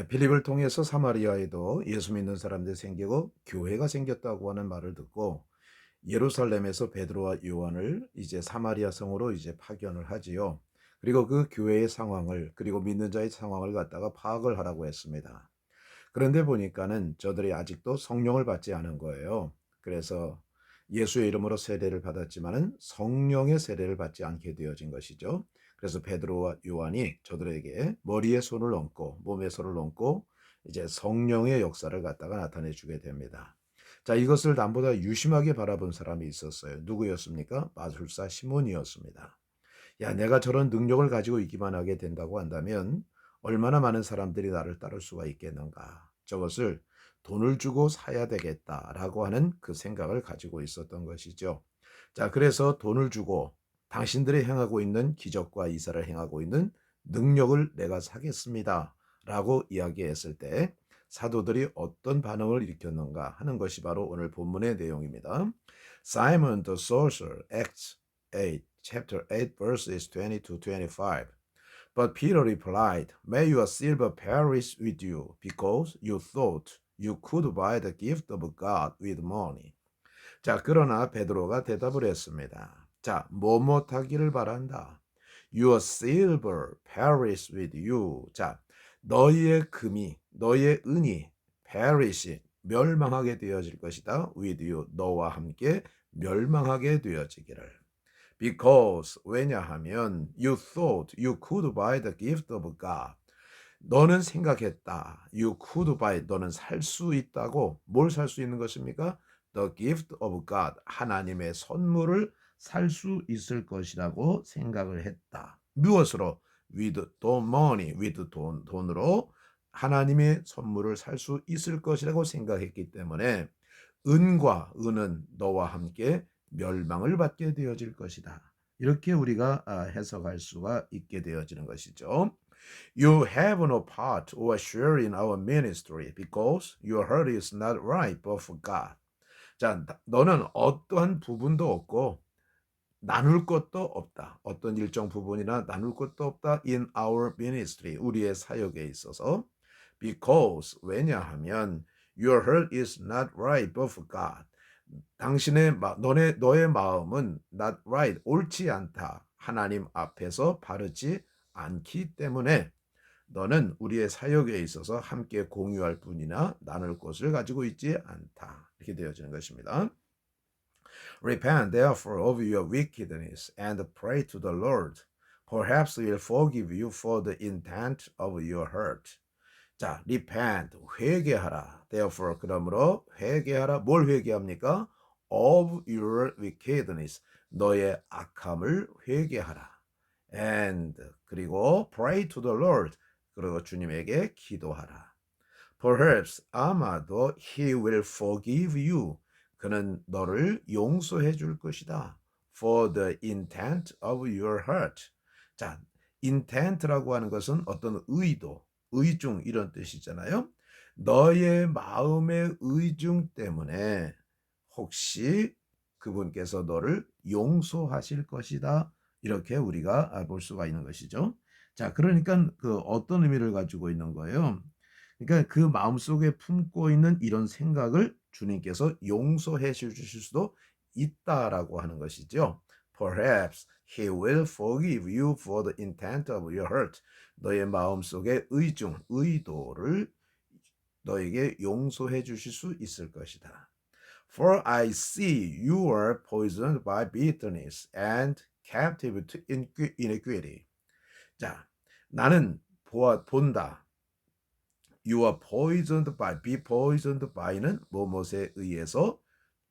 빌립을 통해서 사마리아에도 예수 믿는 사람들이 생기고 교회가 생겼다고 하는 말을 듣고 예루살렘에서 베드로와 요한을 이제 사마리아 성으로 이제 파견을 하지요. 그리고 그 교회의 상황을 그리고 믿는 자의 상황을 갖다가 파악을 하라고 했습니다. 그런데 보니까는 저들이 아직도 성령을 받지 않은 거예요. 그래서 예수의 이름으로 세례를 받았지만은 성령의 세례를 받지 않게 되어진 것이죠. 그래서 베드로와 요한이 저들에게 머리에 손을 얹고 몸에 손을 얹고 이제 성령의 역사를 갖다가 나타내 주게 됩니다. 자, 이것을 남보다 유심하게 바라본 사람이 있었어요. 누구였습니까? 마술사 시몬이었습니다. 야, 내가 저런 능력을 가지고 있기만 하게 된다고 한다면 얼마나 많은 사람들이 나를 따를 수가 있겠는가. 저것을 돈을 주고 사야 되겠다라고 하는 그 생각을 가지고 있었던 것이죠. 자, 그래서 돈을 주고 당신들이 행하고 있는 기적과 이사를 행하고 있는 능력을 내가 사겠습니다. 라고 이야기했을 때 사도들이 어떤 반응을 일으켰는가 하는 것이 바로 오늘 본문의 내용입니다. Simon the sorcerer, Acts 8, chapter 8, verses 20 to 25. But Peter replied, May your silver perish with you, because you thought you could buy the gift of God with money. 자, 그러나 베드로가 대답을 했습니다. 자, 뭐뭐 하기를 바란다. Your silver perish with you. 자, 너희의 금이, 너희의 은이 perish, 멸망하게 되어질 것이다. with you, 너와 함께 멸망하게 되어지기를. Because, 왜냐하면 you thought you could buy the gift of God. 너는 생각했다. You could buy, 너는 살 수 있다고. 뭘 살 수 있는 것입니까? The gift of God, 하나님의 선물을 살 수 있을 것이라고 생각을 했다. 무엇으로? With the money, with 돈으로 하나님의 선물을 살 수 있을 것이라고 생각했기 때문에 은과 은은 너와 함께 멸망을 받게 되어질 것이다. 이렇게 우리가 해석할 수가 있게 되어지는 것이죠. You have no part or share in our ministry because your heart is not right before God. 자, 너는 어떠한 부분도 없고 나눌 것도 없다. 어떤 일정 부분이나 나눌 것도 없다. In our ministry, 우리의 사역에 있어서. Because, 왜냐하면 your heart is not right before God. 너의 마음은 not right, 옳지 않다. 하나님 앞에서 바르지 않기 때문에 너는 우리의 사역에 있어서 함께 공유할 뿐이나 나눌 것을 가지고 있지 않다. 이렇게 되어지는 것입니다. Repent therefore of your wickedness and pray to the Lord. Perhaps he will forgive you for the intent of your heart. 자, repent, 회개하라. Therefore, 그러므로 회개하라. 뭘 회개합니까? Of your wickedness, 너의 악함을 회개하라. And, 그리고 pray to the Lord, 그리고 주님에게 기도하라. Perhaps, 아마도 he will forgive you. 그는 너를 용서해 줄 것이다. For the intent of your heart. 자, intent라고 하는 것은 어떤 의도, 의중 이런 뜻이잖아요. 너의 마음의 의중 때문에 혹시 그분께서 너를 용서하실 것이다. 이렇게 우리가 볼 수가 있는 것이죠. 자, 그러니까 그 어떤 의미를 가지고 있는 거예요. 그러니까 그 마음속에 품고 있는 이런 생각을 주님께서 용서해 주실 수도 있다라고 하는 것이죠. Perhaps he will forgive you for the intent of your heart. 너의 마음속의 의중, 의도를 너에게 용서해 주실 수 있을 것이다. For I see you are poisoned by bitterness and captive to iniquity. 자, 나는 본다. You are poisoned by, be poisoned by는 뭐뭇에 의해서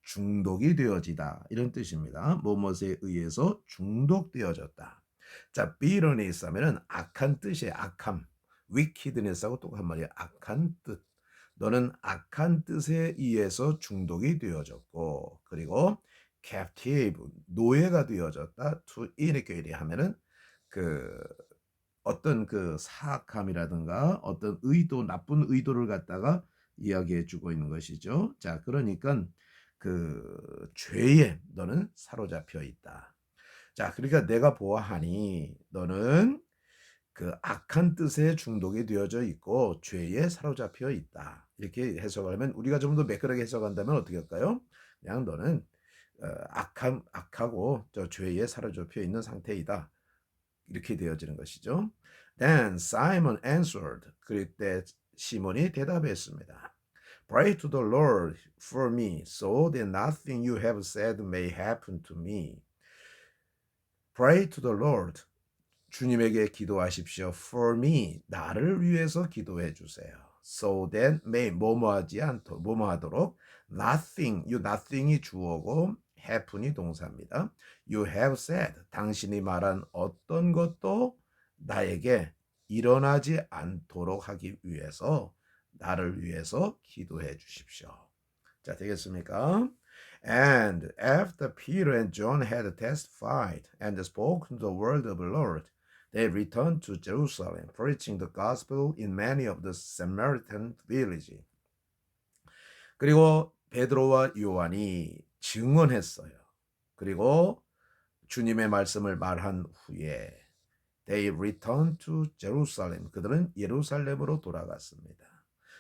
중독이 되어지다. 이런 뜻입니다. 뭐뭇에 의해서 중독되어졌다. 자, bitterness 하면은 악한 뜻이에요. 악함. wickedness하고 똑같은 말이에요. 악한 뜻. 너는 악한 뜻에 의해서 중독이 되어졌고, 그리고 captive, 노예가 되어졌다. to iniquity 하면은 그 어떤 그 사악함이라든가 어떤 의도, 나쁜 의도를 갖다가 이야기해 주고 있는 것이죠. 자, 그러니까 그 죄에 너는 사로잡혀 있다. 자, 그러니까 내가 보아하니 너는 그 악한 뜻에 중독이 되어져 있고 죄에 사로잡혀 있다. 이렇게 해석을 하면 우리가 좀 더 매끄럽게 해석한다면 어떻게 할까요? 그냥 너는 악하고 저 죄에 사로잡혀 있는 상태이다. 이렇게 되어지는 것이죠. Then Simon answered. 그때 시몬이 대답했습니다. Pray to the Lord for me, so that nothing you have said may happen to me. Pray to the Lord. 주님에게 기도하십시오. For me, 나를 위해서 기도해 주세요. So that may 뭐뭐하도록 nothing, 이 nothing이 주어고 happen이 동사입니다. You have said, 당신이 말한 어떤 것도 나에게 일어나지 않도록 하기 위해서 나를 위해서 기도해 주십시오. 자, 되겠습니까? And after Peter and John had testified and spoken the word of the Lord, they returned to Jerusalem, preaching the gospel in many of the Samaritan villages. 그리고 베드로와 요한이 증언했어요. 그리고 주님의 말씀을 말한 후에 they returned to Jerusalem. 그들은 예루살렘으로 돌아갔습니다.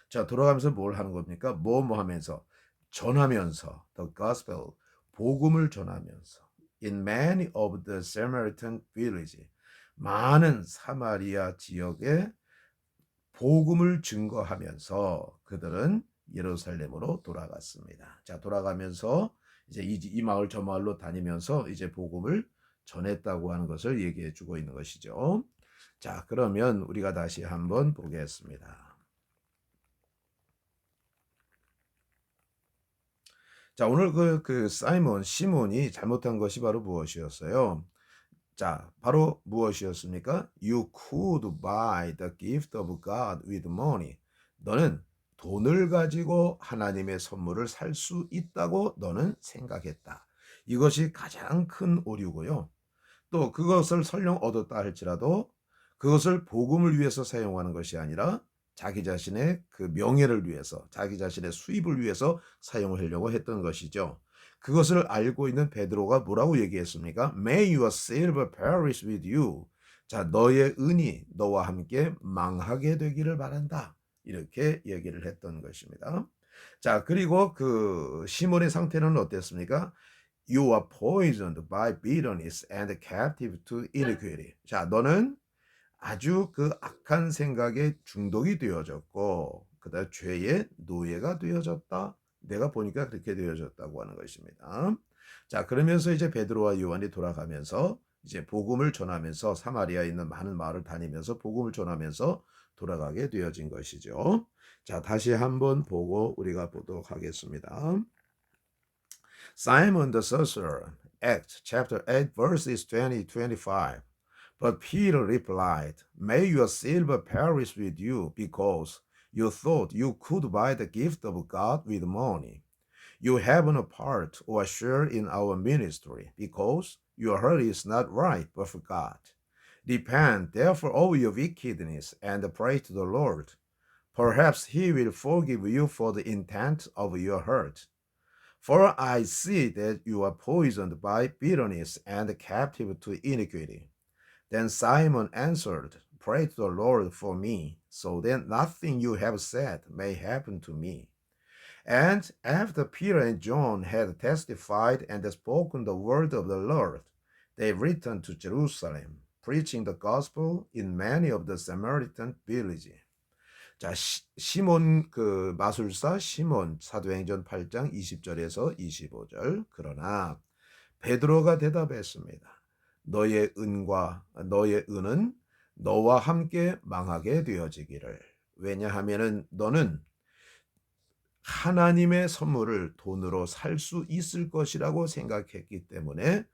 자, 돌아가면서 뭘 하는 겁니까? 뭐 하면서? 전하면서 the gospel, 복음을 전하면서 in many of the Samaritan villages, 많은 사마리아 지역에 복음을 증거하면서 그들은 예루살렘으로 돌아갔습니다. 자, 돌아가면서 이제 이 마을 저 마을로 다니면서 이제 복음을 전했다고 하는 것을 얘기해 주고 있는 것이죠. 자, 그러면 우리가 다시 한번 보겠습니다. 자, 오늘 시몬이 잘못한 것이 바로 무엇이었어요? 자, 바로 무엇이었습니까? You could buy the gift of God with money. 너는 돈을 가지고 하나님의 선물을 살 수 있다고 너는 생각했다. 이것이 가장 큰 오류고요. 또 그것을 설령 얻었다 할지라도 그것을 복음을 위해서 사용하는 것이 아니라 자기 자신의 그 명예를 위해서, 자기 자신의 수입을 위해서 사용하려고 했던 것이죠. 그것을 알고 있는 베드로가 뭐라고 얘기했습니까? May your silver perish with you. 자, 너의 은이 너와 함께 망하게 되기를 바란다. 이렇게 얘기를 했던 것입니다. 자, 그리고 그 시몬의 상태는 어땠습니까? You are poisoned by bitterness and captive to iniquity. 자, 너는 아주 그 악한 생각에 중독이 되어졌고 그다음 죄의 노예가 되어졌다. 내가 보니까 그렇게 되어졌다고 하는 것입니다. 자, 그러면서 이제 베드로와 요한이 돌아가면서 이제 복음을 전하면서 사마리아에 있는 많은 마을을 다니면서 복음을 전하면서 돌아가게 되어진 것이죠. 자, 다시 한번 보고 우리가 보도록 하겠습니다. Simon the sorcerer, Acts chapter 8 verses 20-25. But Peter replied, May your silver perish with you, because you thought you could buy the gift of God with money. You haven't a part or share in our ministry, because your heart is not right before God. Repent therefore of your wickedness and pray to the Lord. Perhaps he will forgive you for the intent of your heart. For I see that you are poisoned by bitterness and captive to iniquity. Then Simon answered, Pray to the Lord for me, so that nothing you have said may happen to me. And after Peter and John had testified and spoken the word of the Lord, they returned to Jerusalem, preaching the gospel in many of the Samaritan villages. 자, 시몬 그 마술사 시몬 사도행전 8장 20절에서 25절. 그러나 베드로가 대답했습니다. 너의 은은 너와 함께 망하게 되어지기를. 왜냐하면은 너는 하나님의 선물을 돈으로 살 수 있을 것이라고 생각했기 때문에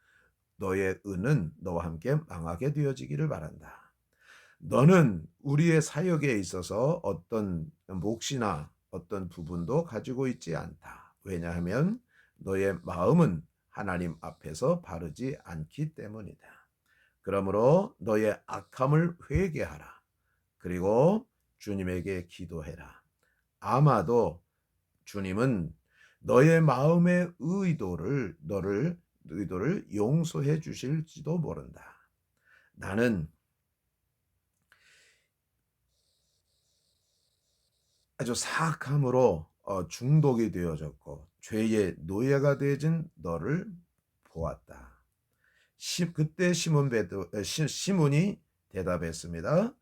너의 은은 너와 함께 망하게 되어지기를 바란다. 너는 우리의 사역에 있어서 어떤 몫이나 어떤 부분도 가지고 있지 않다. 왜냐하면 너의 마음은 하나님 앞에서 바르지 않기 때문이다. 그러므로 너의 악함을 회개하라. 그리고 주님에게 기도해라. 아마도 주님은 너의 마음의 의도를 용서해 주실지도 모른다. 나는 아주 사악함으로 중독이 되어졌고 죄의 노예가 되어진 너를 보았다. 그때 시몬이 대답했습니다.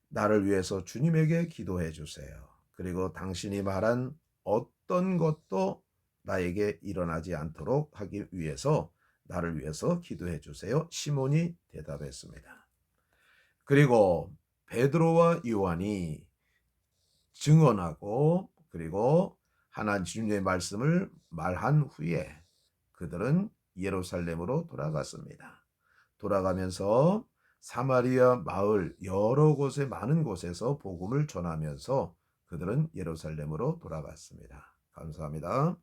나를 위해서 주님에게 기도해 주세요. 그리고 당신이 말한 어떤 것도 나에게 일어나지 않도록 하기 위해서 나를 위해서 기도해 주세요. 시몬이 대답했습니다. 그리고 베드로와 요한이 증언하고 그리고 하나님의 말씀을 말한 후에 그들은 예루살렘으로 돌아갔습니다. 돌아가면서 사마리아 마을 여러 곳에 많은 곳에서 복음을 전하면서 그들은 예루살렘으로 돌아갔습니다. 감사합니다.